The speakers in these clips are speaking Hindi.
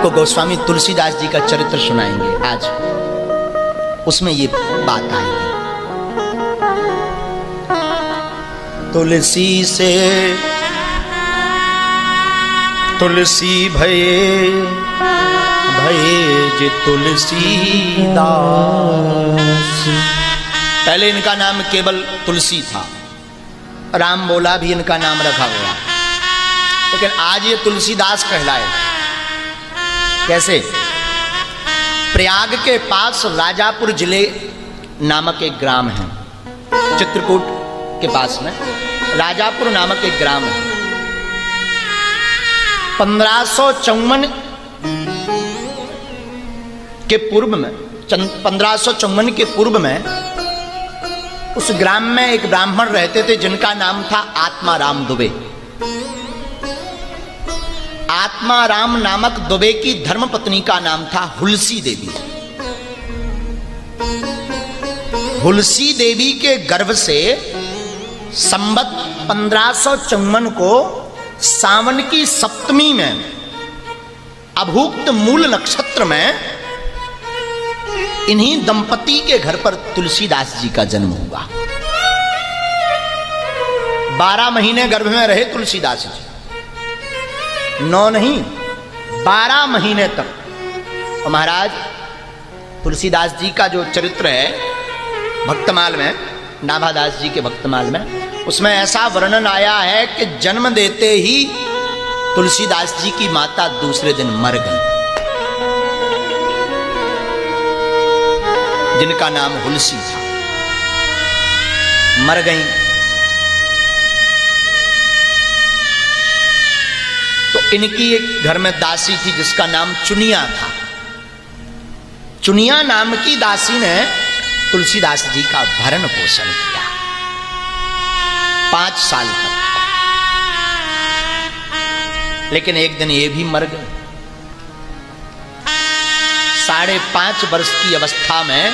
आपको गोस्वामी तुलसीदास जी का चरित्र सुनाएंगे आज, उसमें ये बात आएगी। तुलसी से तुलसी भये भये जे तुलसीदास। पहले इनका नाम केवल तुलसी था, राम बोला भी इनका नाम रखा गया, लेकिन आज ये तुलसीदास कहलाए। कैसे? प्रयाग के पास राजापुर जिले नामक एक ग्राम है, चित्रकूट के पास में राजापुर नामक एक ग्राम है। 1554 के पूर्व में 1554 के पूर्व में उस ग्राम में एक ब्राह्मण रहते थे जिनका नाम था आत्माराम दुबे। आत्माराम नामक दुबे की धर्मपत्नी का नाम था हुलसी देवी। हुलसी देवी के गर्भ से संवत 1554 को सावन की सप्तमी में अभूक्त मूल नक्षत्र में इन्हीं दंपति के घर पर तुलसीदास जी का जन्म हुआ। 12 महीने गर्भ में रहे तुलसीदास जी, 9 नहीं 12 महीने तक। और महाराज तुलसीदास जी का जो चरित्र है भक्तमाल में, नाभादास जी के भक्तमाल में, उसमें ऐसा वर्णन आया है कि जन्म देते ही तुलसीदास जी की माता दूसरे दिन मर गई, जिनका नाम हुलसी था, मर गई। तो इनकी एक घर में दासी थी जिसका नाम चुनिया था। चुनिया नाम की दासी ने तुलसीदास जी का भरण पोषण किया 5 साल तक। लेकिन एक दिन ये भी मर गए। 5.5 वर्ष की अवस्था में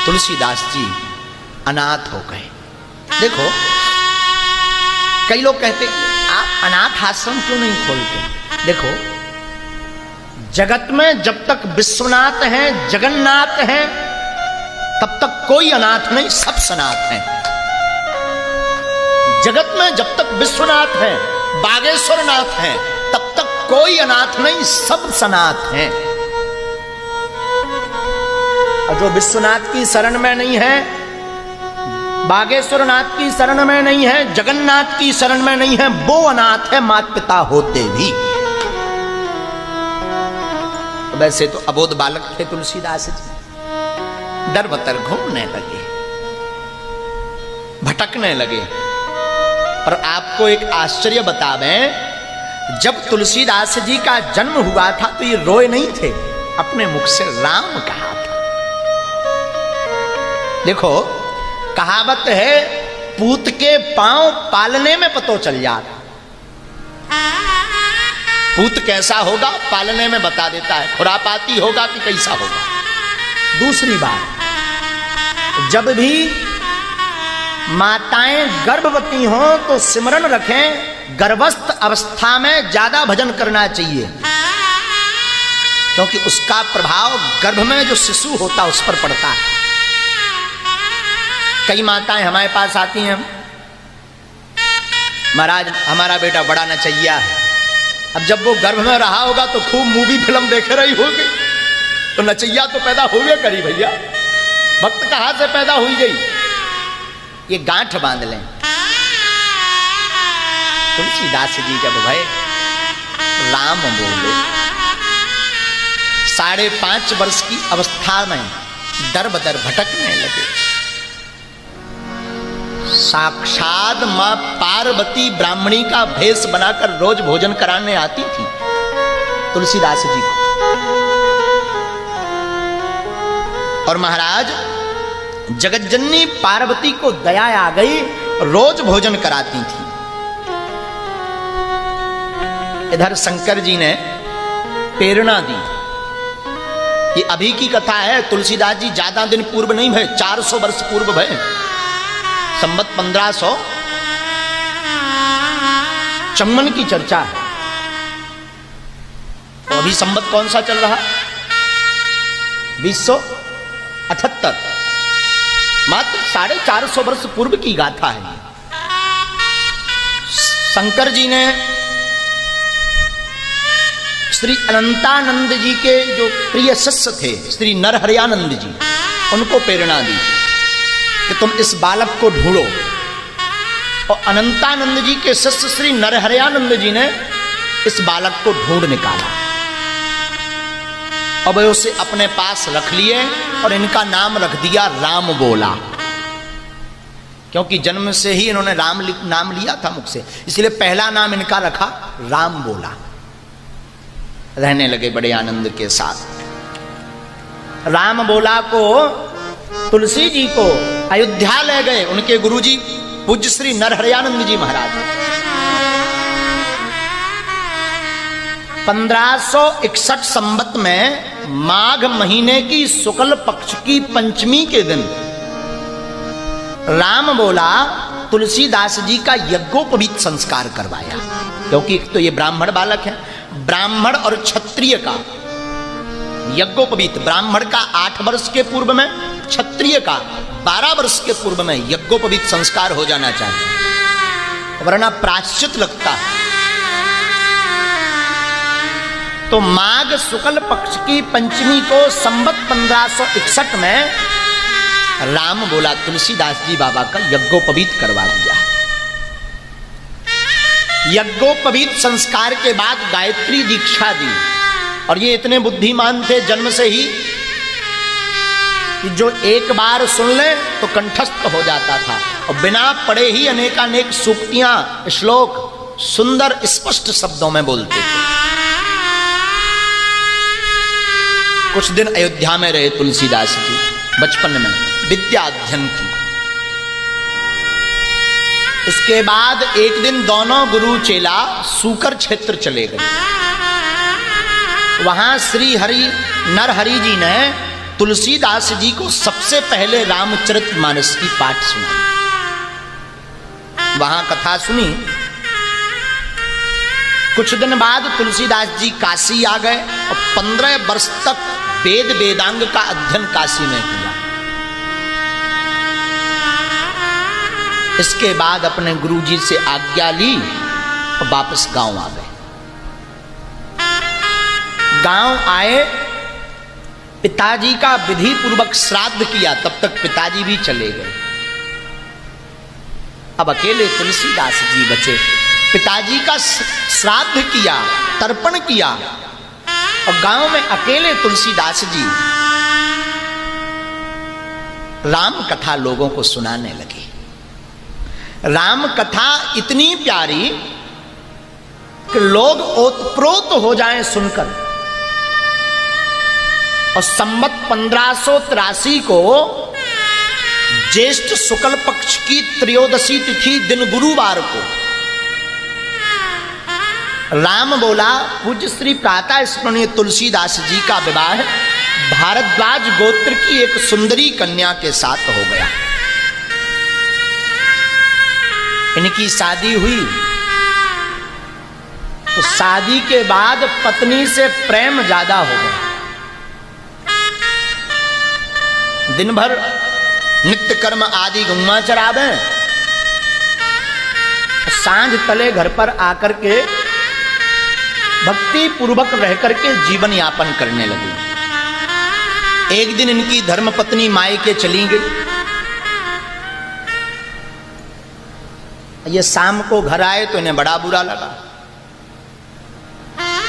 तुलसीदास जी अनाथ हो गए। देखो, कई लोग कहते आप अनाथ आश्रम क्यों नहीं खोलते? देखो, जगत में जब तक विश्वनाथ हैं, जगन्नाथ हैं, तब तक कोई अनाथ नहीं, सब सनाथ हैं। जगत में जब तक विश्वनाथ हैं, बागेश्वरनाथ हैं, तब तक कोई अनाथ नहीं, सब सनाथ हैं। और जो विश्वनाथ की शरण में नहीं है, बागेश्वरनाथ की शरण में नहीं है, जगन्नाथ की शरण में नहीं है, वो अनाथ है माता पिता होते भी। वैसे तो अबोध बालक थे तुलसीदास जी, दर बतर घूमने लगे, भटकने लगे। और आपको एक आश्चर्य बतावें, जब तुलसीदास जी का जन्म हुआ था तो ये रोए नहीं थे, अपने मुख से राम कहा था। देखो, कहावत है पूत के पांव पालने में पतो चल जाता। पूत कैसा होगा पालने में बता देता है, खुरापाती होगा कि कैसा होगा। दूसरी बात, जब भी माताएं गर्भवती हों तो सिमरन रखें, गर्भस्थ अवस्था में ज्यादा भजन करना चाहिए, क्योंकि उसका प्रभाव गर्भ में जो शिशु होता उस पर पड़ता है। कई माताएं हमारे पास आती हैं, महाराज हमारा बेटा बड़ा नचैया है। अब जब वो गर्भ में रहा होगा तो खूब मूवी फिल्म देख रही होगी, तो नचैया तो पैदा हो गया करी भैया, भक्त कहां से पैदा हुई गई? ये गांठ बांध लें। तुलसीदास जी जब भय राम बोले, 5.5 वर्ष की अवस्था में दर बदर भटकने लगे। साक्षात मां पार्वती ब्राह्मणी का भेष बनाकर रोज भोजन कराने आती थी तुलसीदास जी को। और महाराज जगज्जननी पार्वती को दया आ गई, रोज भोजन कराती थी। इधर शंकर जी ने प्रेरणा दी। ये अभी की कथा है, तुलसीदास जी ज्यादा दिन पूर्व नहीं भय, 400 वर्ष पूर्व भय, संवत 1554 की चर्चा है। तो अभी संवत कौन सा चल रहा? 2078, मात्र 450 वर्ष पूर्व की गाथा है। शंकर जी ने श्री अनंतानंद जी के जो प्रिय शिष्य थे श्री नरहरियानंद जी, उनको प्रेरणा दी कि तुम इस बालक को ढूंढो। और अनंतानंद जी के शिष्य श्री नरहरियानंद जी ने इस बालक को ढूंढ निकाला। अब उसे अपने पास रख लिए और इनका नाम रख दिया राम बोला, क्योंकि जन्म से ही इन्होंने नाम लिया था मुख से, इसलिए पहला नाम इनका रखा राम बोला। रहने लगे बड़े आनंद के साथ। राम बोला को तुलसी जी को अयोध्या ले गए उनके गुरुजी पूज्य श्री नरहरियानंद जी महाराज। 1561 संवत में माघ महीने की शुक्ल पक्ष की पंचमी के दिन राम बोला तुलसीदास जी का यज्ञोपवीत संस्कार करवाया। क्योंकि एक तो ये ब्राह्मण बालक है, ब्राह्मण और क्षत्रिय का यज्ञोपवीत, ब्राह्मण का 8 वर्ष के पूर्व में, क्षत्रिय का 12 वर्ष के पूर्व में यज्ञोपवीत संस्कार हो जाना चाहिए, वरना प्रायश्चित लगता है। तो माघ शुक्ल पक्ष की पंचमी को संवत 1561 में राम बोला तुलसीदास जी बाबा का यज्ञोपवीत करवा दिया। यज्ञोपवीत संस्कार के बाद गायत्री दीक्षा दी। और ये इतने बुद्धिमान थे जन्म से ही कि जो एक बार सुन ले तो कंठस्थ हो जाता था और बिना पढ़े ही अनेकानेक सूक्तियां, श्लोक सुंदर स्पष्ट शब्दों में बोलते थे। कुछ दिन अयोध्या में रहे तुलसीदास जी बचपन में विद्या अध्ययन की। इसके बाद एक दिन दोनों गुरु चेला सूकर क्षेत्र चले गए। वहां श्री हरि नरहरि जी ने तुलसीदास जी को सबसे पहले रामचरितमानस की पाठ सुनाई। वहां कथा सुनी। कुछ दिन बाद तुलसीदास जी काशी आ गए और 15 वर्ष तक वेद वेदांग का अध्ययन काशी में किया। इसके बाद अपने गुरुजी से आज्ञा ली और वापस गांव आ गए। गांव आए, पिताजी का विधि पूर्वक श्राद्ध किया, तब तक पिताजी भी चले गए। अब अकेले तुलसीदास जी बचे। पिताजी का श्राद्ध किया, तर्पण किया और गांव में अकेले तुलसीदास जी राम कथा लोगों को सुनाने लगे। राम कथा इतनी प्यारी कि लोग ओतप्रोत हो जाएं सुनकर। और संवत 1583 को ज्येष्ठ शुक्ल पक्ष की त्रयोदशी तिथि दिन गुरुवार को राम बोला पूज्य श्री प्रातः स्मरणीय तुलसीदास जी का विवाह भारद्वाज गोत्र की एक सुंदरी कन्या के साथ हो गया। इनकी शादी हुई तो शादी के बाद पत्नी से प्रेम ज्यादा हो गया। दिन भर नित्य कर्म आदि गौवा चरावे, सांझ तले घर पर आकर के भक्ति पूर्वक रह करके जीवन यापन करने लगी। एक दिन इनकी धर्मपत्नी मायके चली गई। ये शाम को घर आए तो इन्हें बड़ा बुरा लगा।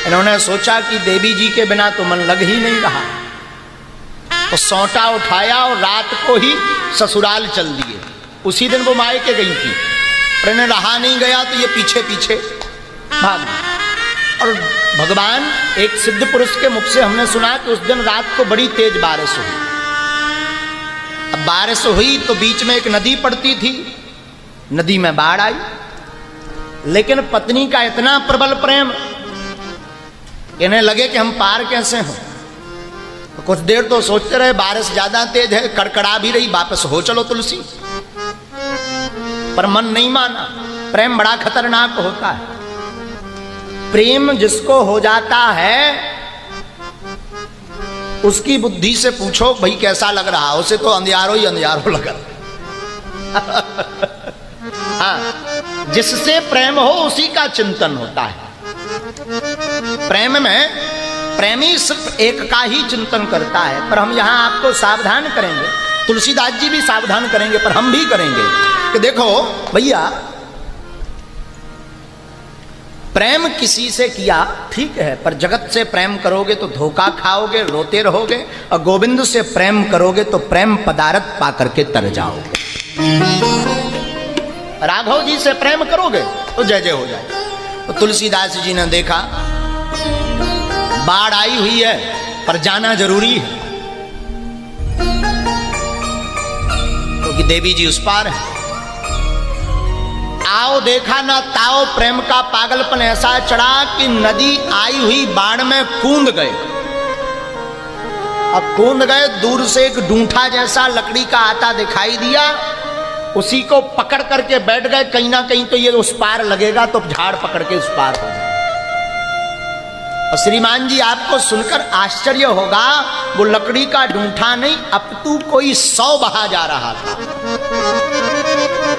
इन्होंने सोचा कि देवी जी के बिना तो मन लग ही नहीं रहा, तो सौंटा उठाया और रात को ही ससुराल चल दिए। उसी दिन वो मायके गई थी, पर इन्हें रहा नहीं गया तो ये पीछे पीछे भाग गई। और भगवान एक सिद्ध पुरुष के मुख से हमने सुना कि उस दिन रात को बड़ी तेज बारिश हुई। अब बारिश हुई तो बीच में एक नदी पड़ती थी, नदी में बाढ़ आई। लेकिन पत्नी का इतना प्रबल प्रेम, इन्हें लगे कि हम पार कैसे हों। तो कुछ देर तो सोचते रहे, बारिश ज्यादा तेज है, कड़कड़ा भी रही, वापस हो चलो तुलसी। पर मन नहीं माना। प्रेम बड़ा खतरनाक होता है। प्रेम जिसको हो जाता है उसकी बुद्धि से पूछो भाई कैसा लग रहा, उसे तो अंधियारो ही अंधियारो लगा। हाँ, जिससे प्रेम हो उसी का चिंतन होता है। प्रेम में प्रेमी सिर्फ एक का ही चिंतन करता है। पर हम यहां आपको सावधान करेंगे, तुलसीदास जी भी सावधान करेंगे, पर हम भी करेंगे कि देखो भैया, प्रेम किसी से किया ठीक है, पर जगत से प्रेम करोगे तो धोखा खाओगे, रोते रहोगे, और गोविंद से प्रेम करोगे तो प्रेम पदार्थ पा करके तर जाओगे। राघव जी से प्रेम करोगे तो जय जय हो जाए। तो तुलसीदास जी ने देखा बाढ़ आई हुई है पर जाना जरूरी है, क्योंकि देवी जी उस पार है। आओ देखा ना ताओ, प्रेम का पागलपन ऐसा चढ़ा कि नदी आई हुई बाढ़ में कूद गए। अब कूद गए, दूर से एक डूंठा जैसा लकड़ी का आता दिखाई दिया, उसी को पकड़ करके बैठ गए। कहीं ना कहीं तो ये उस पार लगेगा, तो झाड़ पकड़ के उस पार हो जाए। और श्रीमान जी आपको सुनकर आश्चर्य होगा, वो लकड़ी का डूंठा नहीं, अपितु कोई 100 बहा जा रहा था,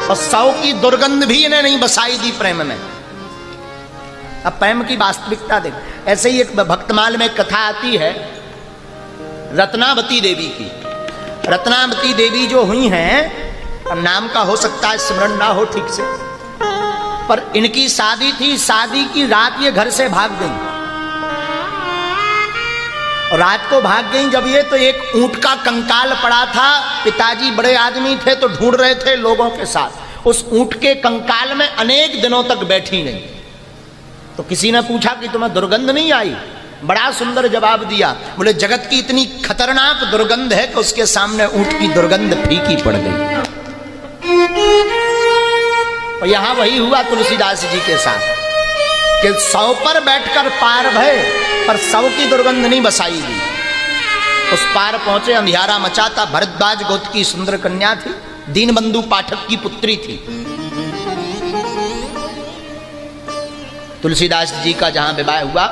और 100 की दुर्गंध भी इन्हें नहीं बसाई दी प्रेम में। अब प्रेम की वास्तविकता देख। ऐसे ही एक भक्तमाल में कथा आती है रत्नावती देवी की। रत्नावती देवी जो हुई हैं, नाम का हो सकता है स्मरण ना हो ठीक से, पर इनकी शादी थी। शादी की रात ये घर से भाग गई, और रात को भाग गई जब ये, तो एक ऊंट का कंकाल पड़ा था। पिताजी बड़े आदमी थे तो ढूंढ रहे थे लोगों के साथ। उस ऊंट के कंकाल में अनेक दिनों तक बैठी नहीं। तो किसी ने पूछा कि तुम्हें दुर्गंध नहीं आई? बड़ा सुंदर जवाब दिया, बोले जगत की इतनी खतरनाक दुर्गंध है कि उसके सामने ऊंट की दुर्गंध फीकी पड़ गई। और यहां वही हुआ तुलसीदास जी के साथ कि 100 पर बैठकर पार भय, पर 100 की दुर्गंध नहीं बसाई दी। उस पार पहुंचे, अंधियारा मचाता। भरद्वाज गोत्र की सुंदर कन्या थी, दीनबंधु पाठक की पुत्री थी। तुलसीदास जी का जहां विवाह हुआ,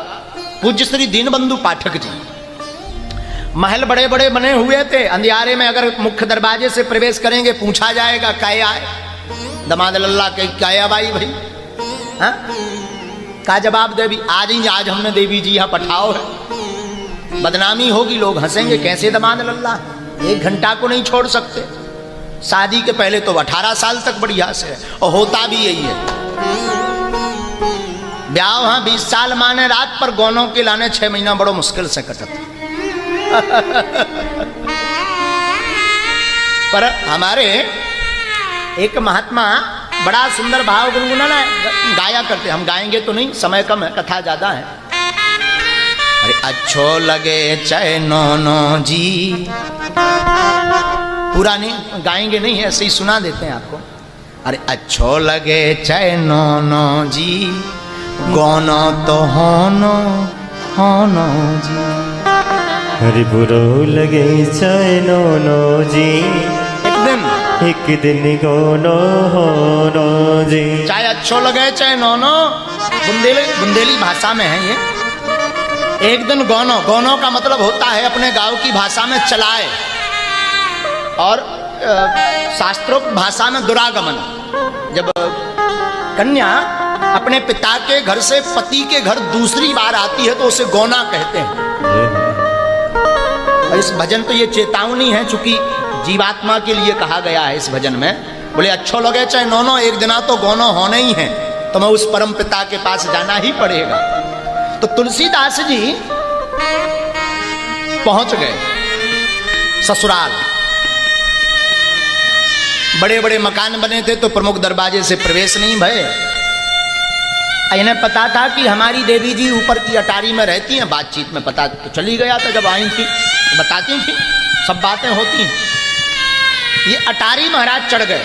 पूज्य श्री दीनबंधु पाठक जी, महल बड़े बड़े बने हुए थे। अंधियारे में अगर मुख्य दरवाजे से प्रवेश करेंगे पूछा जाएगा काय आए, दमाद लल्ला के क्या बाई भाई, हाँ का जवाब दे भी आज हमने देवी जी यहाँ पठाओ है। बदनामी होगी, लोग हंसेंगे, कैसे दमाद लल्ला, 1 घंटा को नहीं छोड़ सकते। शादी के पहले तो 18 साल तक बढ़िया से, और होता भी यही है। ब्याह हाँ 20 साल माने रात, पर गौनों के लाने 6 महीना बड़ो मुश्किल से कटत। पर हमारे एक महात्मा बड़ा सुंदर भाव गुनगुनाना गाया करते। हम गाएंगे तो नहीं, समय कम है, कथा ज्यादा है। अरे अच्छो लगे चैनो नो जी, पूरा नहीं गाएंगे, नहीं ऐसे ही सुना देते हैं आपको। अरे अच्छो लगे चैनो नो जी, गौनो तो होनो होनो जी। हरि बुरो लगे चैनो नो जी, एक दिन गोनो होनो जी। चाहे अच्छो लगे चाहे नोनो, बुंदेली भाषा में है ये। एक दिन गौनो, गौनो का मतलब होता है अपने गांव की भाषा में चलाए, और शास्त्रोक्त भाषा में दुरागमन। जब कन्या अपने पिता के घर से पति के घर दूसरी बार आती है तो उसे गौना कहते हैं। और इस भजन तो ये चेतावनी है, चूंकि जीवात्मा के लिए कहा गया है इस भजन में। बोले अच्छो लगे चाहे नोनो, एक दिना तो गौनो होने ही है, तो मैं उस परम पिता के पास जाना ही पड़ेगा। तो तुलसीदास जी पहुंच गए ससुराल। बड़े बड़े मकान बने थे तो प्रमुख दरवाजे से प्रवेश नहीं भय। इन्हें पता था कि हमारी देवी जी ऊपर की अटारी में रहती हैं। बातचीत में पता तो चली गया था, जब आई थी बताती थी, सब बातें होती हैं। ये अटारी महाराज चढ़ गए।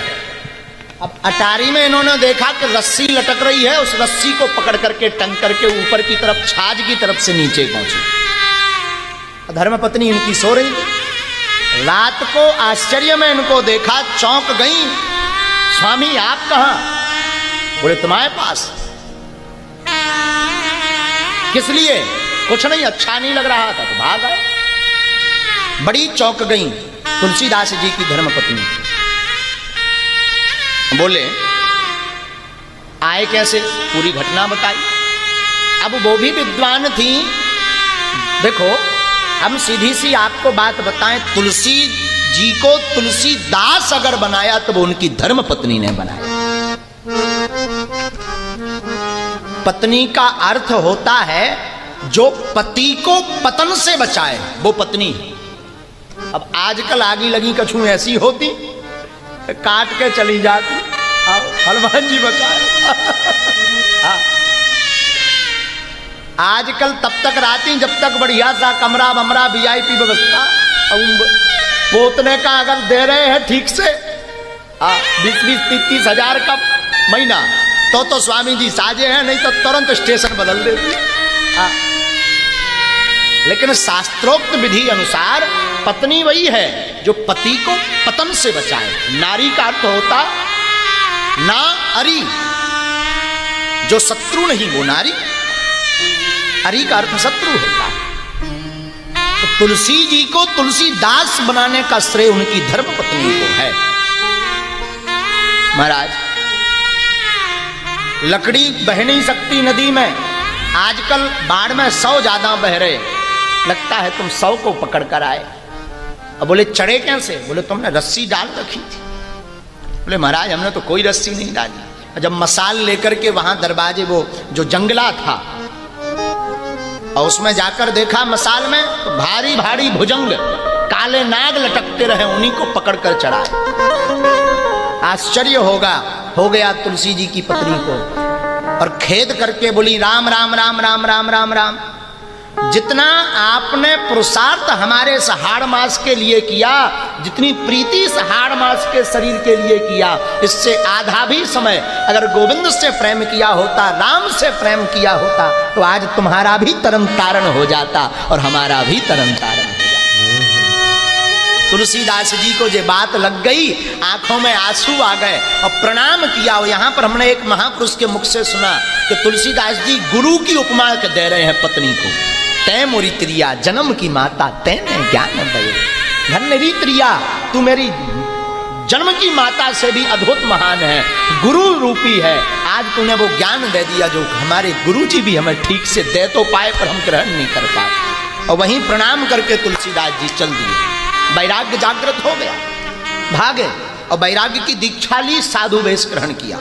अब अटारी में इन्होंने देखा कि रस्सी लटक रही है, उस रस्सी को पकड़ करके टंग करके ऊपर की तरफ, छाज की तरफ से नीचे पहुंची। धर्मपत्नी इनकी सो रही। रात को आश्चर्य में इनको देखा, चौंक गई। स्वामी आप कहां? बोले तुम्हारे पास। किस लिए? कुछ नहीं, अच्छा नहीं लग रहा था तो भाग आए। बड़ी चौंक गई तुलसीदास जी की धर्मपत्नी। बोले आए कैसे, पूरी घटना बताई। अब वो भी विद्वान थी। देखो हम सीधी सी आपको बात बताएं, तुलसी जी को तुलसीदास अगर बनाया तो वो उनकी धर्म पत्नी ने बनाया। पत्नी का अर्थ होता है जो पति को पतन से बचाए, वो पत्नी है। अब आजकल आगी लगी कछू ऐसी होती, काट के चली जाती, हनुमान जी बचाए। आजकल तब तक राती जब तक बढ़िया सा कमरा बमरा VIP व्यवस्था पोतने का अगर दे रहे हैं ठीक से 20-30 हजार का महीना तो स्वामी जी साजे हैं, नहीं तो तुरंत स्टेशन बदल देती। लेकिन शास्त्रोक्त विधि अनुसार पत्नी वही है जो पति को पतन से बचाए। नारी का अर्थ होता ना अरी, जो शत्रु नहीं वो नारी, अरी का अर्थ शत्रु होता है। तो तुलसी जी को तुलसीदास बनाने का श्रेय उनकी धर्म पत्नी को है। महाराज लकड़ी बह नहीं सकती नदी में, आजकल बाढ़ में 100 ज्यादा बह रहे, लगता है तुम 100 को पकड़ कर आए। अब बोले चढ़े कैसे, बोले तुमने रस्सी डाल रखी थी। बोले महाराज हमने तो कोई रस्सी नहीं डाली। जब मसाल लेकर के वहां दरवाजे वो जो जंगला था और उसमें जाकर देखा मसाल में तो भारी भारी भुजंग काले नाग लटकते रहे, उन्हीं को पकड़कर चढ़ाए। आश्चर्य हो गया तुलसी जी की पत्नी को, और खेद करके बोली राम राम राम राम राम राम राम, जितना आपने पुरुषार्थ हमारे सहाड़ मास के लिए किया, जितनी प्रीति सहाड़ मास के शरीर के लिए किया, इससे आधा भी समय अगर गोविंद से प्रेम किया होता, राम से प्रेम किया होता, तो आज तुम्हारा भी तरन तारण हो जाता और हमारा भी तरन तारण हो जाता। तुलसीदास जी को ये बात लग गई, आंखों में आंसू आ गए और प्रणाम किया। और यहाँ पर हमने एक महापुरुष के मुख से सुना कि तुलसीदास जी गुरु की उपमा दे रहे हैं पत्नी को। तै मोरी त्रिया जन्म की माता, तैने ज्ञान दे। धन्य री त्रिया, तू मेरी जन्म की माता से भी अद्भुत महान है, गुरु रूपी है। आज तूने वो ज्ञान दे दिया जो हमारे गुरु जी भी हमें ठीक से दे तो पाए पर हम ग्रहण नहीं कर पाए। और वहीं प्रणाम करके तुलसीदास जी चल दिए। वैराग्य जागृत हो गया, भागे और वैराग्य की दीक्षा ली, साधु वेश ग्रहण किया।